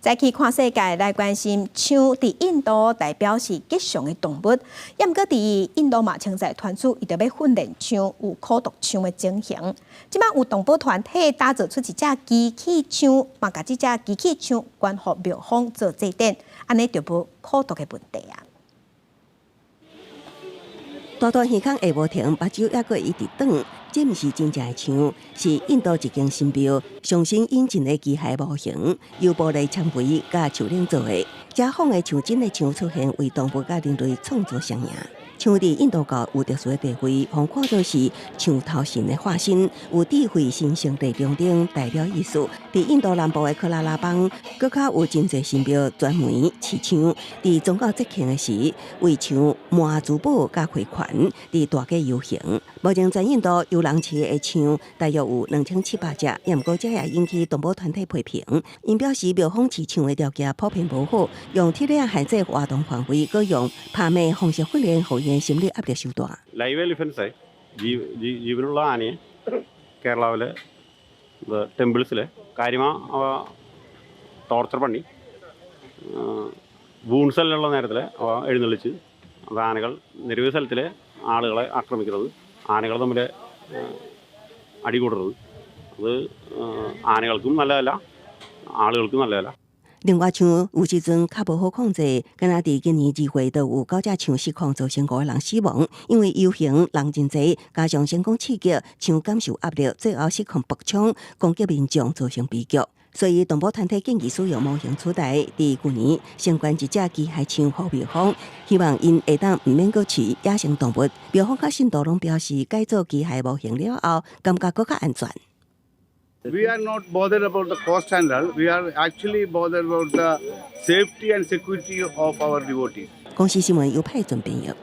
再去看世界来关心象，伫印度代表是吉祥的动物，也毋过伫印度嘛，现在团主伊就要训练象有苦毒象的情形。即摆有动保团体打造出一只机器象，嘛甲即只机器象关乎庙方做祭典，安尼就无苦毒的问题啊。 大大耳孔下无停，目睭还阁一直转，这毋是真正的象，是印度一间新庙上新引进的机械模型，由玻璃纤维甲树龄做的。遮仿的像真的象出现，为动物甲人类创造双赢。象伫印度教有特殊的地位，互看作是象头神的化身，有智慧、神圣的象征，代表意思。伫印度南部的克拉拉邦，搁较有真侪神庙专门饲象。伫宗教节庆的时，为象摸珠宝甲汇款，伫大街游行。目前全印度有人饲的象大约有2700只，也毋过这也引起动保团体批评。因表示庙方饲象的条件普遍无好，用铁链限制活动范围，搁用拍卖方式训练，互因心理压力受大。ലൈവ് എലിഫൻസ് ജീവനുള്ള ആനയെ കേരളാവിലെ ടെമ്പിൾസിൽ കാര്യமாக അവ ടോർച്ചർ പണി വൂൺസെല്ലുള്ള നേരത്തിൽ അവ എഴുന്നള്ളിച്ച് അത് ആനകൾ നിരവധി സ്ഥലത്തിലെ ആളുകളെ ആക്രമിക്കുന്നത് ആനകൾ തമ്മിൽ അടികൂടുന്നത് അത് ആനകൾക്കും നല്ലതല്ല ആളുകൾക്കും നല്ലതല്ല 另外，像有时阵较无好控制，敢若伫今年2月，就有9只象失控，造成5个人死亡。因为游行人真侪，加上成功刺激，象感受压力，最后失控步枪攻击民众，造成悲剧。所以，动保团体建议使用模型取代。伫去年，相关一只机械象互庙方，希望因下当毋免搁饲野生动物。庙方甲信徒拢表示，改造机械模型了后，感觉搁较安全。 We are not bothered about the cost and all. We are actually bothered about the safety and security of our devotees. 公司新闻由派准编译。